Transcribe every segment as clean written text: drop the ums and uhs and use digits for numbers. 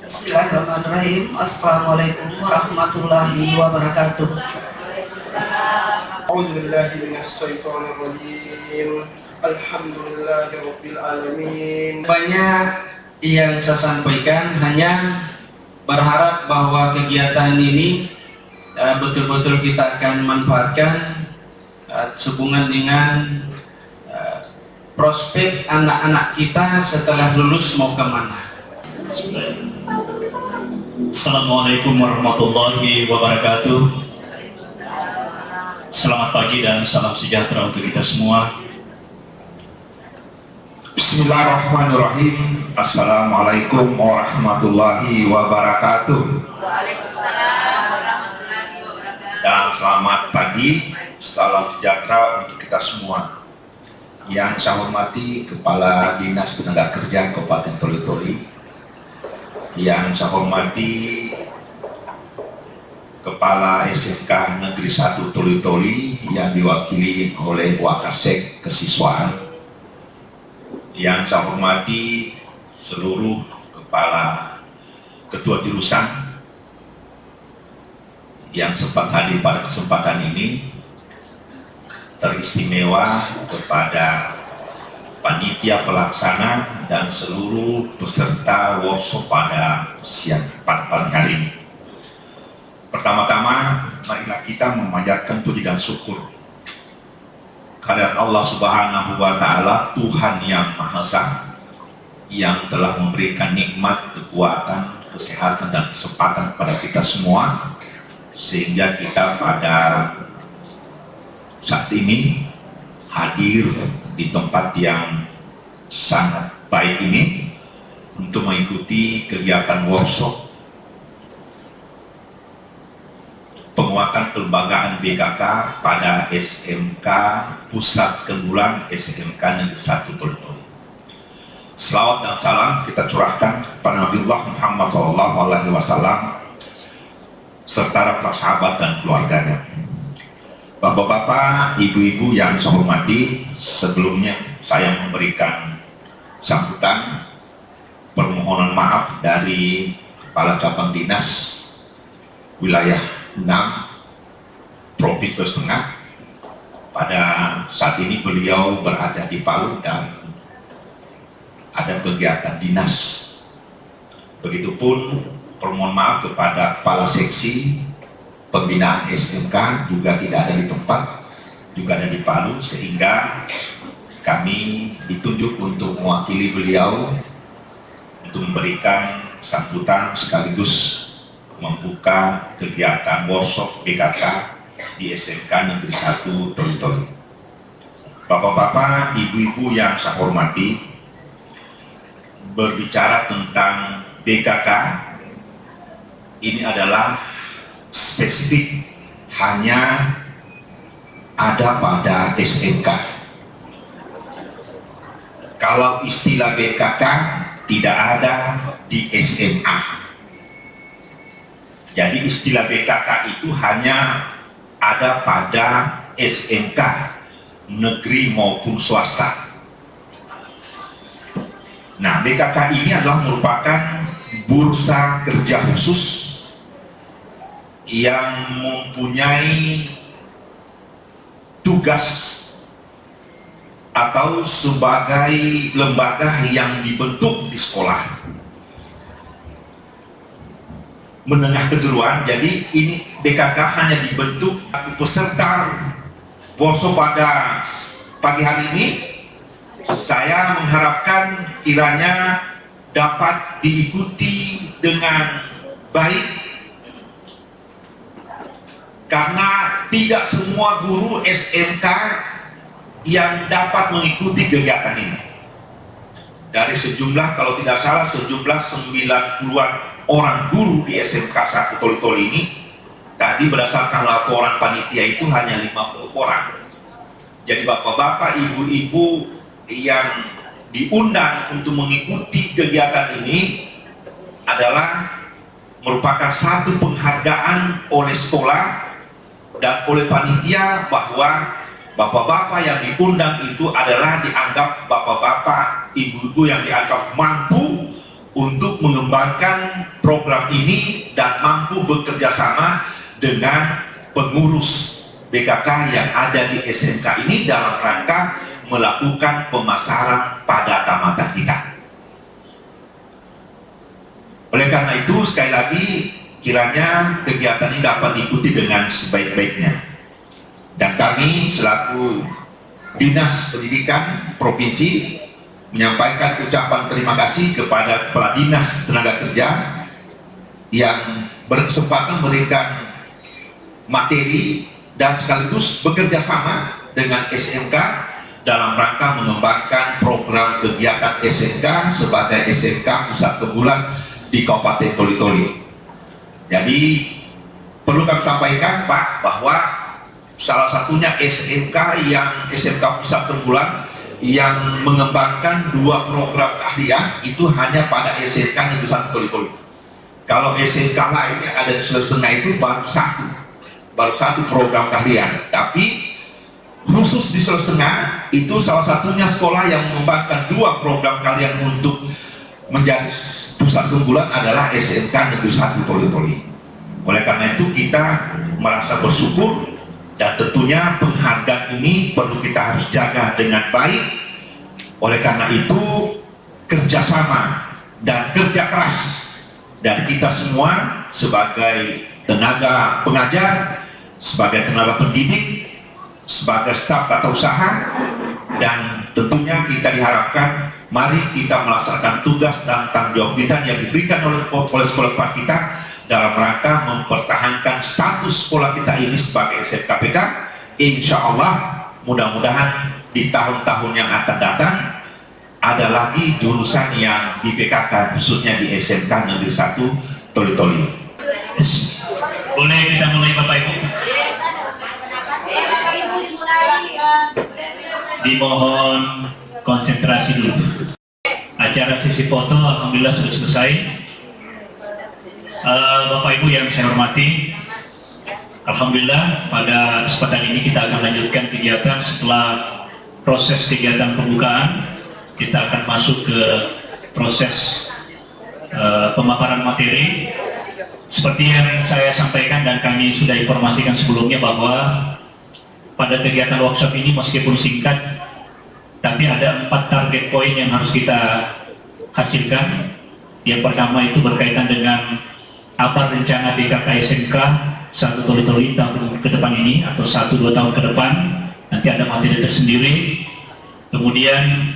Bismillahirrahmanirrahim. Assalamualaikum warahmatullahi wabarakatuh. A'udzubillahi minasyaitonirrajim. Alhamdulillahirabbil alamin. Banyak yang saya sampaikan, hanya berharap bahwa kegiatan ini betul-betul kita akan manfaatkan sehubungan dengan prospek anak-anak kita setelah lulus mau kemana. Assalamualaikum warahmatullahi wabarakatuh. Selamat pagi dan salam sejahtera untuk kita semua. Bismillahirrahmanirrahim. Assalamualaikum warahmatullahi wabarakatuh. Waalaikumsalam warahmatullahi wabarakatuh. Dan selamat pagi, salam sejahtera untuk kita semua. Yang saya hormati Kepala Dinas Tenaga Kerja Kabupaten Toli-Toli, yang saya hormati Kepala SMK Negeri 1 Toli-Toli yang diwakili oleh Wakasek Kesiswaan, yang saya hormati seluruh Kepala Ketua Jurusan yang sempat hadir pada kesempatan ini, teristimewa kepada panitia pelaksana dan seluruh peserta workshop pada pagi hari ini. Pertama-tama, marilah kita memanjatkan puji dan syukur kehadirat Allah Subhanahu wa Ta'ala, Tuhan yang Maha Esa, yang telah memberikan nikmat, kekuatan, kesehatan, dan kesempatan pada kita semua, sehingga kita pada saat ini hadir di tempat yang sangat baik ini untuk mengikuti kegiatan workshop penguatan kelembagaan BKK pada SMK Pusat Keunggulan SMK Negeri 1 Toli-Toli. Selawat dan salam kita curahkan kepada Nabiullah Muhammad SAW serta para sahabat dan keluarganya. Bapak-bapak, ibu-ibu yang saya hormati, sebelumnya saya memberikan sambutan permohonan maaf dari Kepala Cabang Dinas Wilayah 6 Provinsi Tengah. Pada saat ini beliau berada di Palu dan ada kegiatan dinas. Begitupun permohonan maaf kepada Kepala Seksi Pembinaan SMK juga tidak ada di tempat, juga ada di Palu, sehingga kami ditunjuk untuk mewakili beliau untuk memberikan sambutan sekaligus membuka kegiatan workshop BKK di SMK Negeri 1 Toli-Toli. Bapak-bapak, ibu-ibu yang saya hormati, berbicara tentang BKK ini adalah spesifik hanya ada pada SMK. Kalau istilah BKK tidak ada di SMA. Jadi istilah BKK itu hanya ada pada SMK negeri maupun swasta. Nah, BKK ini adalah merupakan bursa kerja khusus yang mempunyai tugas atau sebagai lembaga yang dibentuk di sekolah menengah kejuruan. Jadi ini BKK hanya dibentuk peserta workshop pada pagi hari ini. Saya mengharapkan kiranya dapat diikuti dengan baik, karena tidak semua guru SMK yang dapat mengikuti kegiatan ini. Dari sejumlah, kalau tidak salah, sejumlah 90-an orang guru di SMK 1 Toli-Toli ini, tadi berdasarkan laporan panitia itu hanya 50 orang. Jadi bapak-bapak, ibu-ibu yang diundang untuk mengikuti kegiatan ini adalah merupakan satu penghargaan oleh sekolah dan oleh panitia bahwa bapak-bapak yang diundang itu adalah dianggap bapak-bapak, ibu-ibu yang dianggap mampu untuk mengembangkan program ini dan mampu bekerja sama dengan pengurus BKK yang ada di SMK ini dalam rangka melakukan pemasaran pada tamatan kita. Oleh karena itu, sekali lagi, kiranya kegiatan ini dapat diikuti dengan sebaik-baiknya. Dan kami selaku Dinas Pendidikan Provinsi menyampaikan ucapan terima kasih kepada Kepala Dinas Tenaga Kerja yang berkesempatan memberikan materi dan sekaligus bekerja sama dengan SMK dalam rangka mengembangkan program kegiatan SMK sebagai SMK Pusat Keunggulan di Kabupaten Toli-Toli. Jadi perlu kami sampaikan, Pak, bahwa salah satunya SMK Pusat Keunggulan yang mengembangkan 2 program keahlian itu hanya pada SMK Negeri 1 Toli-Toli. Kalau SMK lainnya ada di Sulawesi Tengah itu baru satu program keahlian. Tapi khusus di Sulawesi Tengah itu salah satunya sekolah yang mengembangkan 2 program keahlian untuk menjadi pusat keunggulan adalah SMK Negeri 1 Toli-Toli. Oleh karena itu kita merasa bersyukur. Dan tentunya penghargaan ini perlu kita harus jaga dengan baik. Oleh karena itu kerjasama dan kerja keras dari kita semua sebagai tenaga pengajar, sebagai tenaga pendidik, sebagai staf tata usaha, dan tentunya kita diharapkan mari kita melaksanakan tugas dan tanggung jawab kita yang diberikan oleh sekolah kita dalam rangka mempertahankan status sekolah kita ini sebagai SMKPK. Insya Allah mudah-mudahan di tahun-tahun yang akan datang ada lagi jurusan yang di PKK, khususnya di SMK Negeri 1 Toli-Toli. Boleh kita mulai Bapak Ibu? Dimohon konsentrasi dulu. Acara sesi foto alhamdulillah sudah selesai. Bapak Ibu yang saya hormati, alhamdulillah pada kesempatan ini kita akan lanjutkan kegiatan. Setelah proses kegiatan pembukaan, kita akan masuk ke proses pemaparan materi. Seperti yang saya sampaikan dan kami sudah informasikan sebelumnya bahwa pada kegiatan workshop ini meskipun singkat, tapi ada 4 target poin yang harus kita hasilkan. Yang pertama itu berkaitan dengan apa rencana BKK SMK 1 Toli-Toli tahun ke depan ini atau 1-2 tahun ke depan. Nanti ada materi tersendiri. Kemudian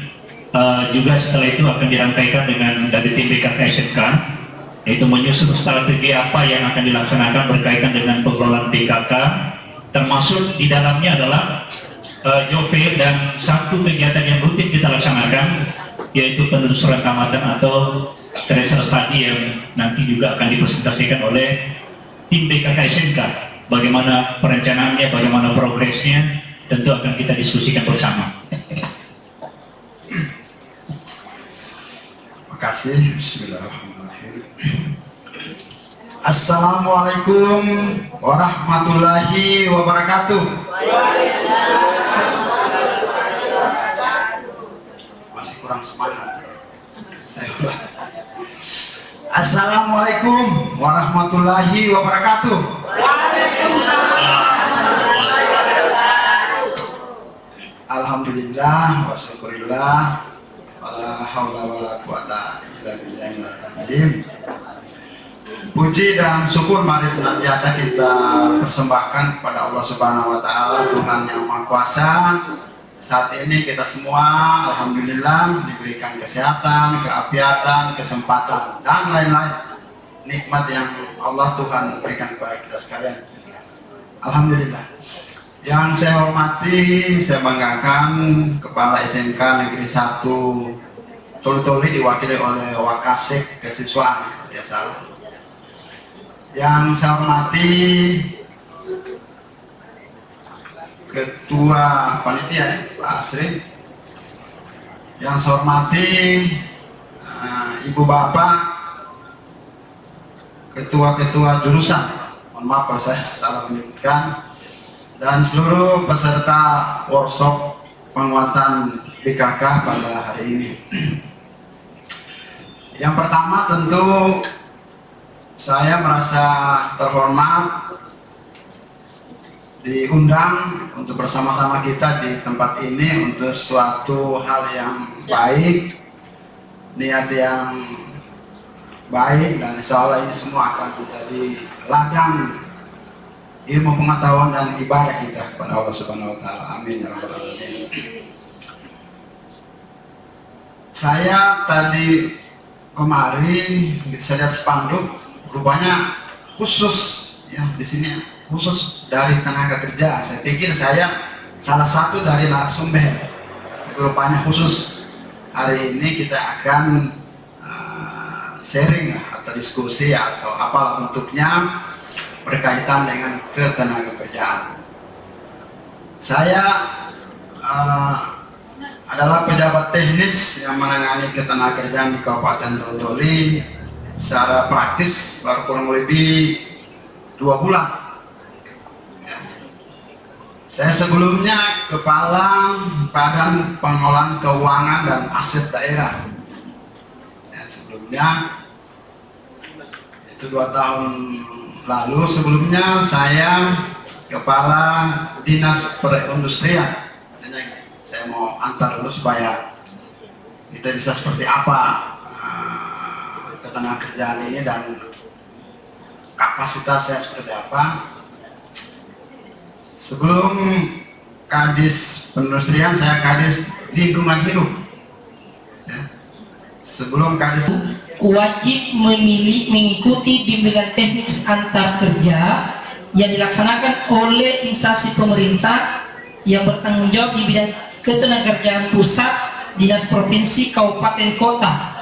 juga setelah itu akan dirangkaikan dengan dari tim BKK SMK, yaitu menyusun strategi apa yang akan dilaksanakan berkaitan dengan pengelolaan BKK, termasuk di dalamnya adalah job fair dan satu kegiatan yang rutin kita laksanakan, yaitu penelusuran tamatan atau tracer study yang nanti juga akan dipresentasikan oleh tim BKK SMK. Bagaimana perencanaannya, bagaimana progresnya, tentu akan kita diskusikan bersama. Terima kasih. Bismillahirrahmanirrahim. Assalamualaikum warahmatullahi wabarakatuh. Masih kurang semangat. Saya ulang. Assalamualaikum warahmatullahi wabarakatuh. Alhamdulillah wa syukurillah wala haula wala quwata illa billahil. Puji dan syukur mari senantiasa kita persembahkan kepada Allah Subhanahu wa taala, Tuhan yang Maha Kuasa. Saat ini kita semua alhamdulillah diberikan kesehatan, keafiatan, kesempatan dan lain-lain nikmat yang Allah Tuhan berikan kepada kita sekalian. Alhamdulillah. Yang saya hormati, saya banggakan Kepala SMK Negeri 1 Toli-Toli diwakili oleh Wakasek Kesiswaan Jasa. Yang saya hormati Ketua Panitia Pak Asri, yang saya hormati Ibu Bapak Ketua-ketua jurusan, mohon maaf kalau saya salah menyebutkan, dan seluruh peserta workshop penguatan BKK pada hari ini. Yang pertama tentu saya merasa terhormat diundang untuk bersama-sama kita di tempat ini untuk suatu hal yang baik, niat yang baik, dan insya Allah ini semua akan menjadi ladang ilmu pengetahuan dan ibadah kita kepada Allah Subhanahu wa Ta'ala. Amin ya rabbal alamin. Saya tadi kemari saya lihat spanduk, rupanya khusus ya di sini, khusus dari tenaga kerja. Saya pikir saya salah satu dari narasumber, tapi rupanya khusus hari ini kita akan sharing atau diskusi atau apa bentuknya berkaitan dengan ketenaga kerjaan. Saya adalah pejabat teknis yang menangani ketenagakerjaan di Kabupaten Dodoli secara praktis baru kurang lebih 2 bulan. Saya sebelumnya Kepala Badan Pengelolaan Keuangan dan Aset Daerah. Sebelumnya itu 2 tahun lalu. Sebelumnya saya Kepala Dinas Perindustrian. Saya mau antar dulu supaya kita bisa seperti apa ketenagakerjaan ini dan kapasitasnya seperti apa. Sebelum Kadis Perindustrian, saya Kadis Lingkungan Hidup. Ya. Sebelum Kadis wajib mengikuti bimbingan teknis antar kerja yang dilaksanakan oleh instansi pemerintah yang bertanggung jawab di bidang ketenagakerjaan pusat, dinas provinsi, kabupaten, kota.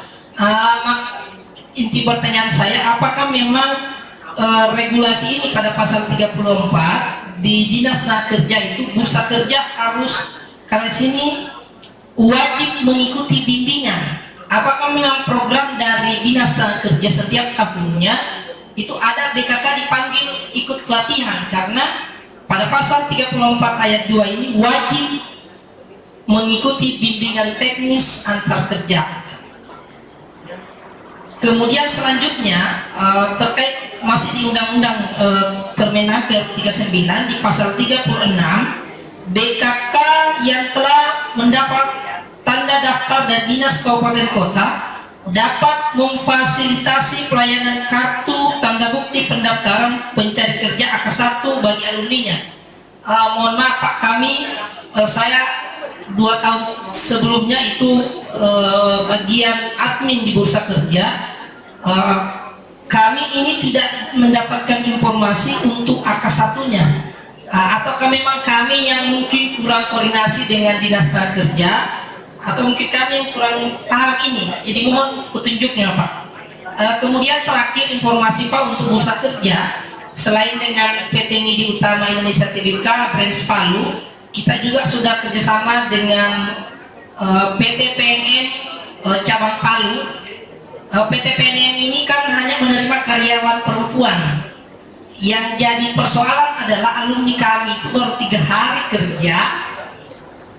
Inti pertanyaan saya, apakah memang regulasi ini pada pasal 34 di dinas tenaga kerja itu bursa kerja harus, karena sini wajib mengikuti bimbingan? Apakah memang program dari dinas tenaga kerja setiap tahunnya itu ada BKK dipanggil ikut pelatihan? Karena pada pasal 34 ayat 2 ini wajib mengikuti bimbingan teknis antar kerja. Kemudian selanjutnya terkait masih di Undang-Undang Permenaker 39 di pasal 36, BKK yang telah mendapat tanda daftar dari dinas kabupaten kota dapat memfasilitasi pelayanan kartu tanda bukti pendaftaran pencari kerja AK1 bagi alumninya. Mohon maaf Pak, saya 2 tahun sebelumnya itu bagian admin di bursa kerja. Kami ini tidak mendapatkan informasi untuk AK1-nya. Ataukah memang kami yang mungkin kurang koordinasi dengan dinas tenaga kerja, atau mungkin kami yang kurang paham ini? Jadi mohon petunjuknya Pak. Kemudian terakhir informasi Pak untuk bursa kerja, selain dengan PT Midi Utama Indonesia Tbk Branch Palu, kita juga sudah kerjasama dengan PT PNN cabang Palu. PT PNN ini kan hanya menerima karyawan perempuan. Yang jadi persoalan adalah alumni kami itu baru 3 hari kerja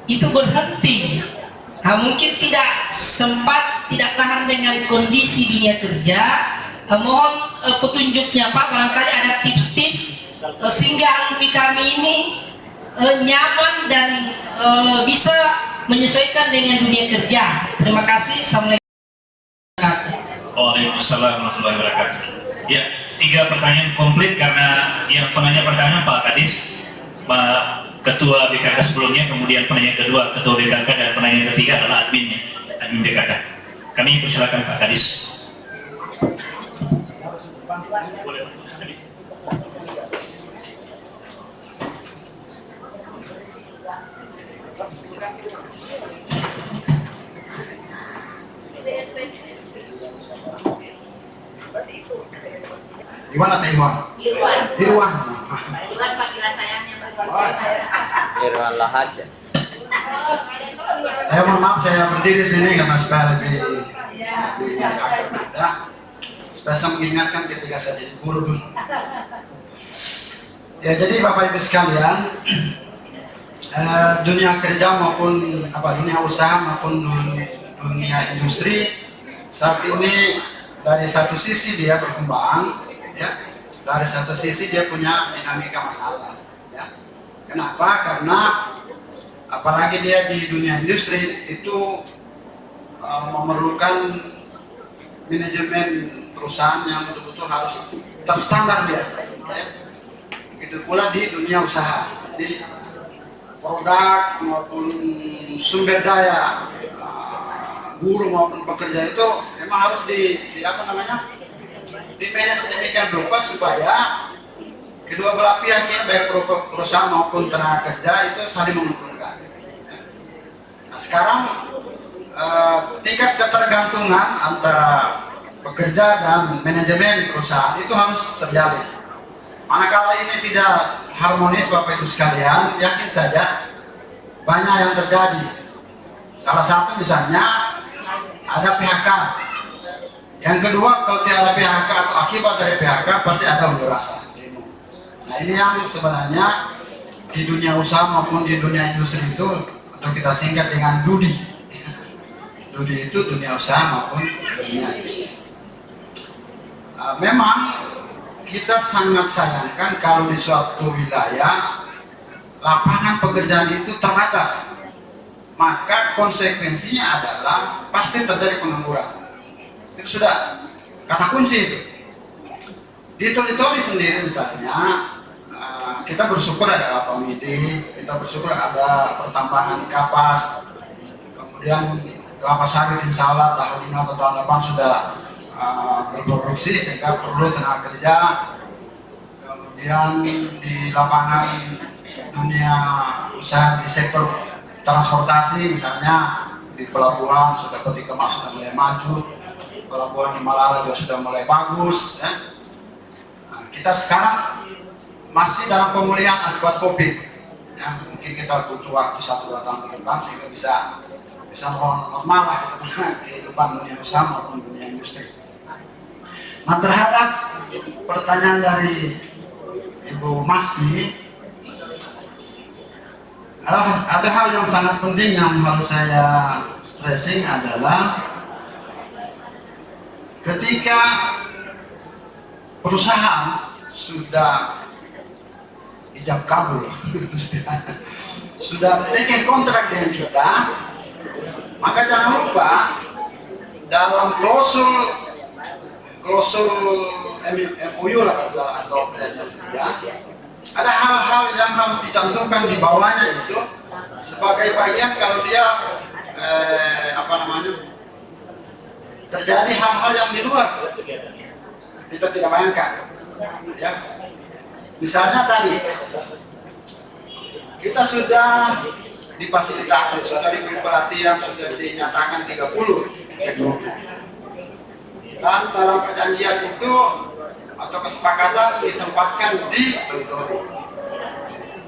itu berhenti. Mungkin tidak sempat, tidak tahan dengan kondisi dunia kerja. Mohon petunjuknya Pak, barangkali ada tips-tips sehingga alumni kami ini nyaman dan bisa menyesuaikan dengan dunia kerja. Terima kasih. Assalamualaikum. Waalaikumsalam warahmatullahi wabarakatuh. Ya, 3 pertanyaan komplit karena yang penanya pertama Pak Kadis, Pak Ketua BKK sebelumnya, kemudian penanya kedua Ketua BKK, dan penanya ketiga adalah adminnya, admin BKK. Kami persilakan Pak Kadis. Iwan atau Iwan? Irwan. Irwan. Irwan panggilan sayangnya Pak. Irwan Lahad. Saya mohon maaf, saya berdiri sini karena supaya lebih mudah, supaya saya mengingatkan ketika saya jadi guru dulu. Ya, jadi Bapak Ibu sekalian, dunia kerja maupun dunia usaha maupun dunia industri saat ini dari satu sisi dia berkembang, ya, dari satu sisi dia punya dinamika masalah. Ya. Kenapa? Karena apalagi dia di dunia industri itu memerlukan manajemen perusahaan yang betul-betul harus terstandar dia. Ya. Begitu pula di dunia usaha. Jadi produk maupun sumber daya buruh maupun pekerja itu memang harus di manage demikian rupa supaya kedua belah pihak ini, baik perusahaan maupun tenaga kerja itu saling menguntungkan. Nah, sekarang tingkat ketergantungan antara pekerja dan manajemen perusahaan itu harus terjalin. Manakala ini tidak harmonis, Bapak Ibu sekalian, yakin saja banyak yang terjadi. Salah satu misalnya ada PHK. Yang kedua, kalau tidak ada PHK atau akibat dari PHK pasti ada unjuk rasa, demo. Nah, ini yang sebenarnya di dunia usaha maupun di dunia industri itu atau kita singkat dengan DUDI. DUDI itu dunia usaha maupun dunia industri. Memang kita sangat sayangkan kalau di suatu wilayah lapangan pekerjaan itu terbatas, maka konsekuensinya adalah pasti terjadi pengangguran. Itu sudah kata kunci itu. Di Toli-Toli sendiri misalnya, kita bersyukur ada Lapamidi, kita bersyukur ada pertambangan kapas, kemudian kelapa sawit insya Allah tahun ini atau tahun depan sudah berproduksi sehingga perlu tenaga kerja. Kemudian di lapangan dunia usaha di sektor transportasi misalnya di pelabuhan sudah ketika masuk sudah mulai maju, pelabuhan di Malala juga sudah mulai bagus. Ya. Nah, kita sekarang masih dalam pemulihan akibat COVID. Ya, mungkin kita butuh waktu 1-2 tahun ke depan sehingga bisa normal lah kehidupan dunia usaha maupun dunia industri. Nah, terhadap pertanyaan dari Ibu Masni, ada hal yang sangat penting yang harus saya stressing adalah ketika perusahaan sudah ijab kabul, sudah taking kontrak dengan kita, maka jangan lupa dalam klausul MOU lah atau perjanjian kerja, ada hal-hal yang harus dicantumkan di bawahnya itu sebagai bagian kalau dia terjadi hal-hal yang di luar kita tidak bayangkan, ya. Misalnya tadi kita sudah difasilitasi, sudah diberi pelatihan, sudah dinyatakan 30 grupnya. Dan dalam perjanjian itu atau kesepakatan ditempatkan di Toli-Toli.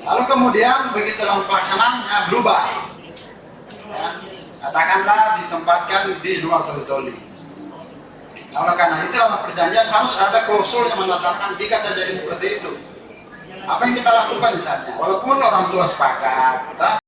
Lalu kemudian begitu dalam pelaksanaannya berubah, ya, katakanlah ditempatkan di luar Toli-Toli. Nah, oleh karena itu dalam perjanjian harus ada klausul yang menetapkan jika terjadi seperti itu. Apa yang kita lakukan misalnya, walaupun orang tua sepakat,